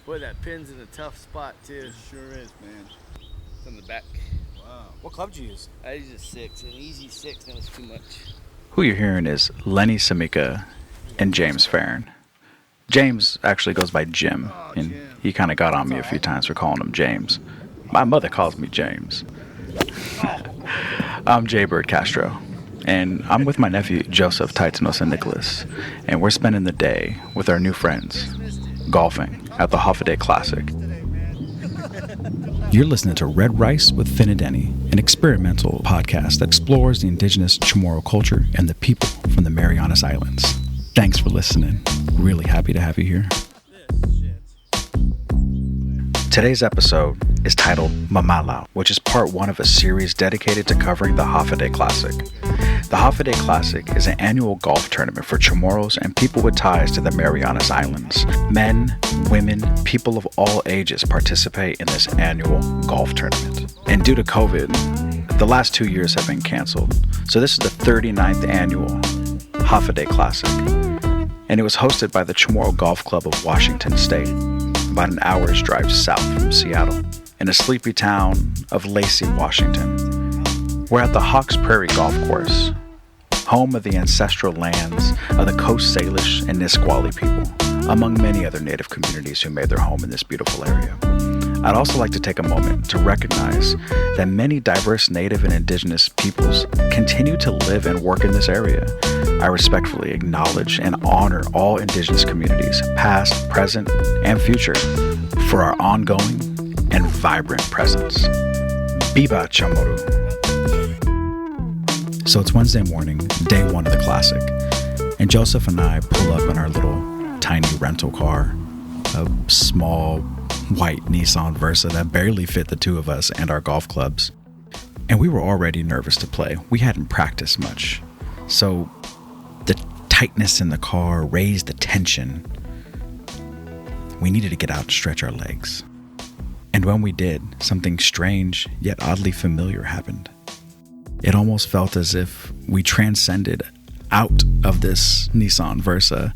Boy, that pin's in a tough spot too. It sure is, man. It's on the back. Wow. What club did you use? I used a 6, an easy 6, that was too much. Who you're hearing is Lenny Samika and James Farron. James actually goes by Jim, and he kind of got on me a few times for calling him James. My mother calls me James. I'm Byrd Castro, and I'm with my nephew Joseph, Titanos, and Nicholas, and we're spending the day with our new friends, golfing at the Hafa Adai Classic. You're listening to Red Rice with fina'denne, an experimental podcast that explores the Indigenous Chamorro culture and the people from the Marianas Islands. Thanks for listening. Really happy to have you here. Today's episode is titled Mamåhlao, which is part 1 of a series dedicated to covering the Hafa Adai Classic. The Hafa Adai Classic is an annual golf tournament for Chamorros and people with ties to the Marianas Islands. Men, women, people of all ages participate in this annual golf tournament. And due to COVID, the last 2 years have been canceled. So this is the 39th annual Hafa Adai Classic. And it was hosted by the Chamorro Golf Club of Washington State, about an hour's drive south from Seattle, in a sleepy town of Lacey, Washington. We're at the Hawks Prairie golf course, home of the ancestral lands of the Coast Salish and Nisqually people, among many other native communities who made their home in this beautiful area. I'd also like to take a moment to recognize that many diverse native and indigenous peoples continue to live and work in this area. I respectfully acknowledge and honor all indigenous communities, past, present, and future, for our ongoing and vibrant presence. Biba CHamoru. So it's Wednesday morning, day 1 of the Classic, and Joseph and I pull up in our little tiny rental car, a small white Nissan Versa that barely fit the two of us and our golf clubs. And we were already nervous to play. We hadn't practiced much. So the tightness in the car raised the tension. We needed to get out and stretch our legs. And when we did, something strange yet oddly familiar happened. It almost felt as if we transcended out of this Nissan Versa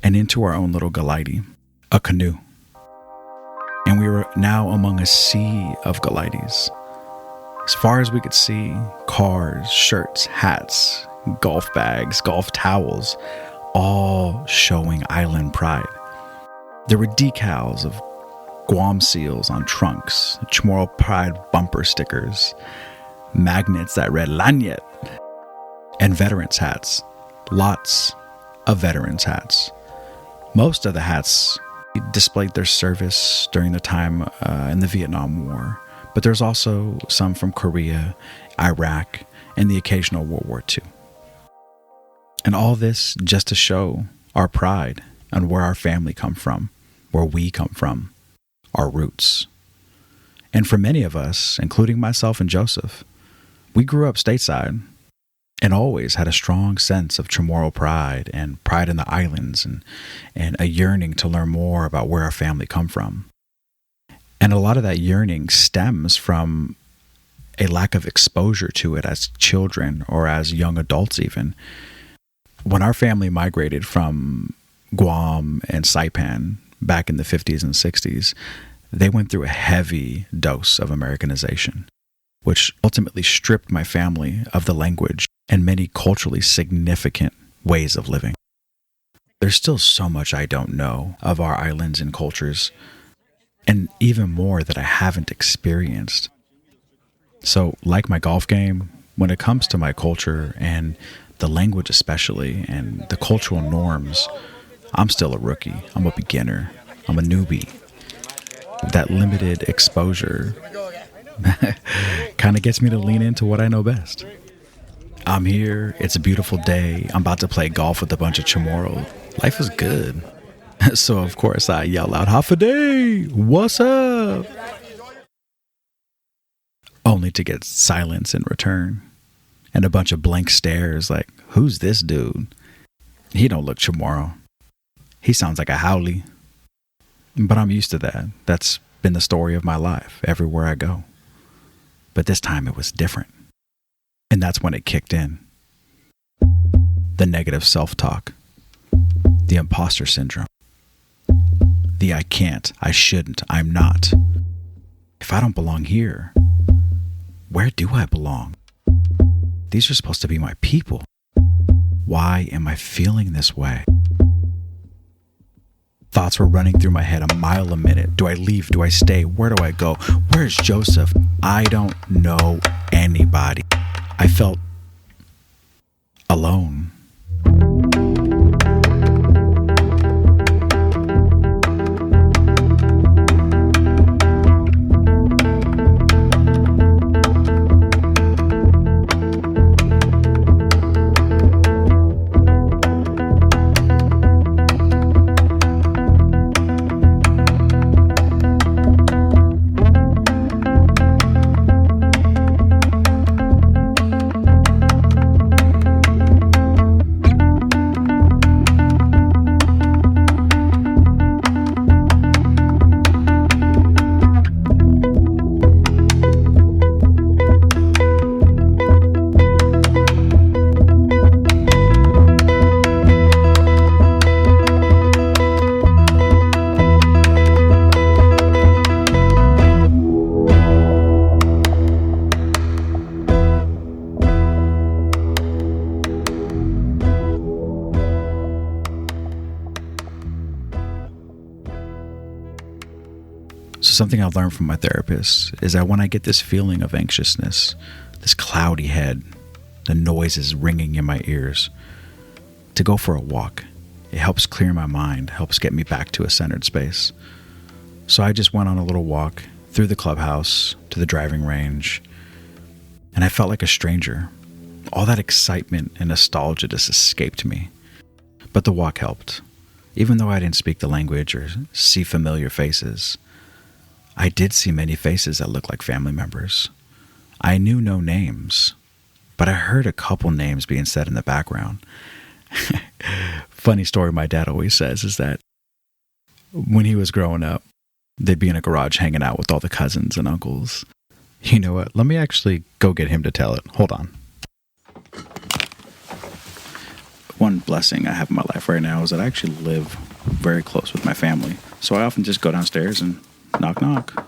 and into our own little galidi, a canoe. And we were now among a sea of galides. As far as we could see, cars, shirts, hats, golf bags, golf towels, all showing island pride. There were decals of Guam seals on trunks, Chamorro pride bumper stickers, magnets that read Lanyet, and veterans hats. Lots of veterans hats. Most of the hats displayed their service during the time in the Vietnam War, but there's also some from Korea, Iraq, and the occasional World War II. And all this just to show our pride and where our family come from, where we come from, our roots. And for many of us, including myself and Joseph, we grew up stateside and always had a strong sense of Chamorro pride and pride in the islands and a yearning to learn more about where our family come from. And a lot of that yearning stems from a lack of exposure to it as children or as young adults even. When our family migrated from Guam and Saipan back in the 50s and 60s, they went through a heavy dose of Americanization, which ultimately stripped my family of the language and many culturally significant ways of living. There's still so much I don't know of our islands and cultures, and even more that I haven't experienced. So, like my golf game, when it comes to my culture and the language especially, and the cultural norms, I'm still a rookie. I'm a beginner. I'm a newbie. That limited exposure kind of gets me to lean into what I know best. I'm here. It's a beautiful day. I'm about to play golf with a bunch of Chamorro. Life is good. So, of course, I yell out, Hafa Adai, what's up? Only to get silence in return. And a bunch of blank stares like, who's this dude? He don't look Chamorro. He sounds like a howley. But I'm used to that. That's been the story of my life everywhere I go. But this time it was different. And that's when it kicked in. The negative self-talk. The imposter syndrome. The I can't, I shouldn't, I'm not. If I don't belong here, where do I belong? These are supposed to be my people. Why am I feeling this way? Thoughts were running through my head a mile a minute. Do I leave? Do I stay? Where do I go? Where's Joseph? I don't know anybody. I felt alone. So something I've learned from my therapist is that when I get this feeling of anxiousness, this cloudy head, the noises ringing in my ears, to go for a walk. It helps clear my mind, helps get me back to a centered space. So I just went on a little walk through the clubhouse to the driving range, and I felt like a stranger. All that excitement and nostalgia just escaped me. But the walk helped. Even though I didn't speak the language or see familiar faces, I did see many faces that looked like family members. I knew no names, but I heard a couple names being said in the background. Funny story my dad always says is that when he was growing up, they'd be in a garage hanging out with all the cousins and uncles. You know what? Let me actually go get him to tell it. Hold on. One blessing I have in my life right now is that I actually live very close with my family. So I often just go downstairs and knock, knock.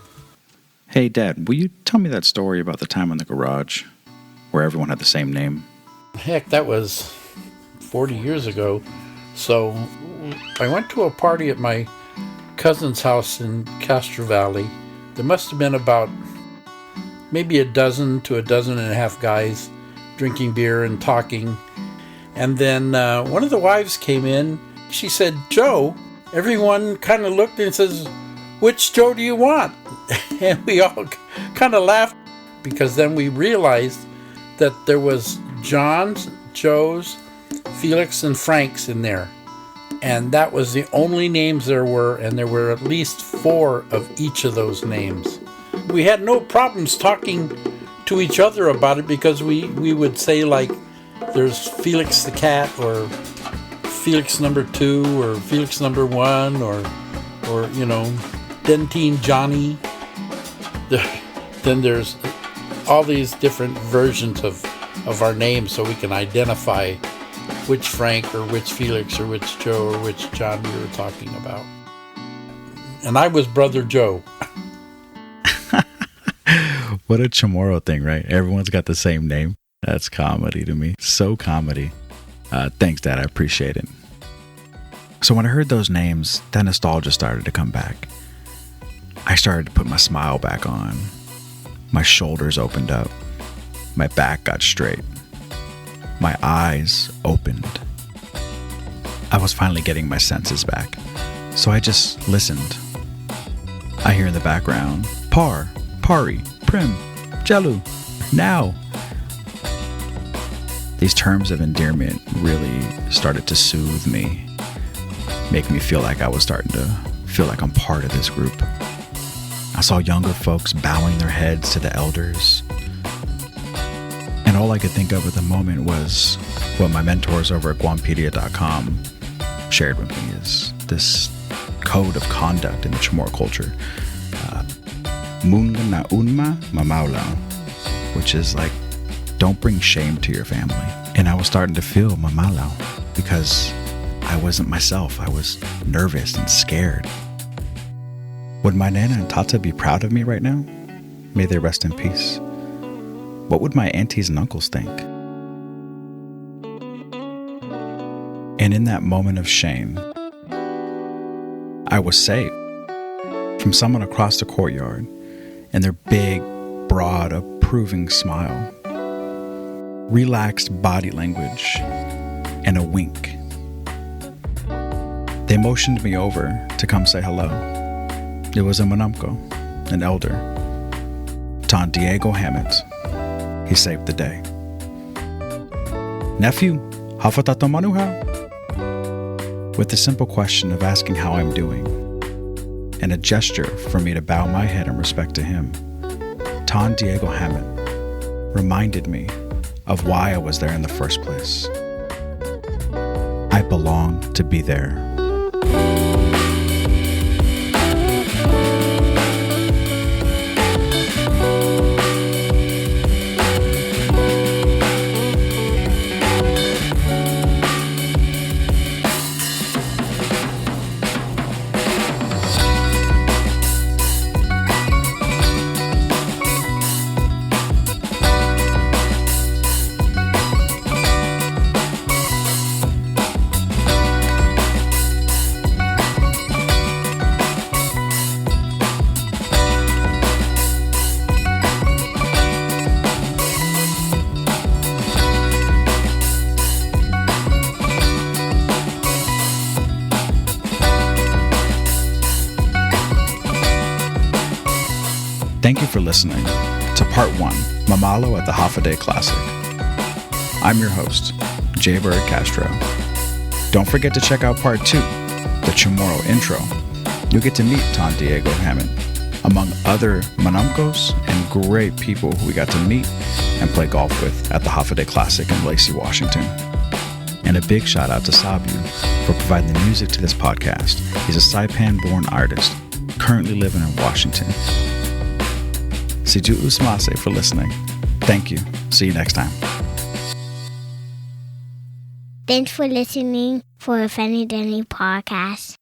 Hey, Dad, will you tell me that story about the time in the garage where everyone had the same name? Heck, that was 40 years ago. So I went to a party at my cousin's house in Castro Valley. There must have been about maybe a dozen to a dozen and a half guys drinking beer and talking. And then one of the wives came in. She said, "Joe." Everyone kind of looked and says, "Which Joe do you want?" And we all kind of laughed, because then we realized that there was John's, Joe's, Felix, and Frank's in there. And that was the only names there were, and there were at least 4 of each of those names. We had no problems talking to each other about it, because we would say, like, there's Felix the cat, or Felix number 2, or Felix number 1, or you know, Dentine Johnny. Then there's all these different versions of our names, so we can identify which Frank or which Felix or which Joe or which John we were talking about. And I was Brother Joe. What a Chamorro thing, right? Everyone's got the same name. That's comedy to me. So comedy. Thanks, Dad. I appreciate it. So when I heard those names, that nostalgia started to come back. I started to put my smile back on. My shoulders opened up. My back got straight. My eyes opened. I was finally getting my senses back. So I just listened. I hear in the background, "Par, Pari, Prim, Jelu, now." These terms of endearment really started to soothe me, make me feel like I was starting to feel like I'm part of this group. I saw younger folks bowing their heads to the elders. And all I could think of at the moment was what my mentors over at Guampedia.com shared with me, is this code of conduct in the Chamorro culture. Munga na unma Mamåhlao, which is like, don't bring shame to your family. And I was starting to feel Mamåhlao because I wasn't myself. I was nervous and scared. Would my Nana and Tata be proud of me right now? May they rest in peace. What would my aunties and uncles think? And in that moment of shame, I was saved from someone across the courtyard and their big, broad, approving smile, relaxed body language, and a wink. They motioned me over to come say hello. It was a Manamko, an elder, Tun Diego Hammett. He saved the day. Nephew, Hafa Adai Mamåhlao? With the simple question of asking how I'm doing, and a gesture for me to bow my head in respect to him, Tun Diego Hammett reminded me of why I was there in the first place. I belong to be there. Thank you for listening to Part 1, Mamåhlao at the Hafa Adai Classic. I'm your host, Byrd Castro. Don't forget to check out Part 2, the Chamorro intro. You'll get to meet Tun Diego Hammett, among other Manamkos and great people who we got to meet and play golf with at the Hafa Adai Classic in Lacey, Washington. And a big shout out to Sabu for providing the music to this podcast. He's a Saipan-born artist, currently living in Washington. Siju Usmase for listening. Thank you. See you next time. Thanks for listening for a fina'denne podcast.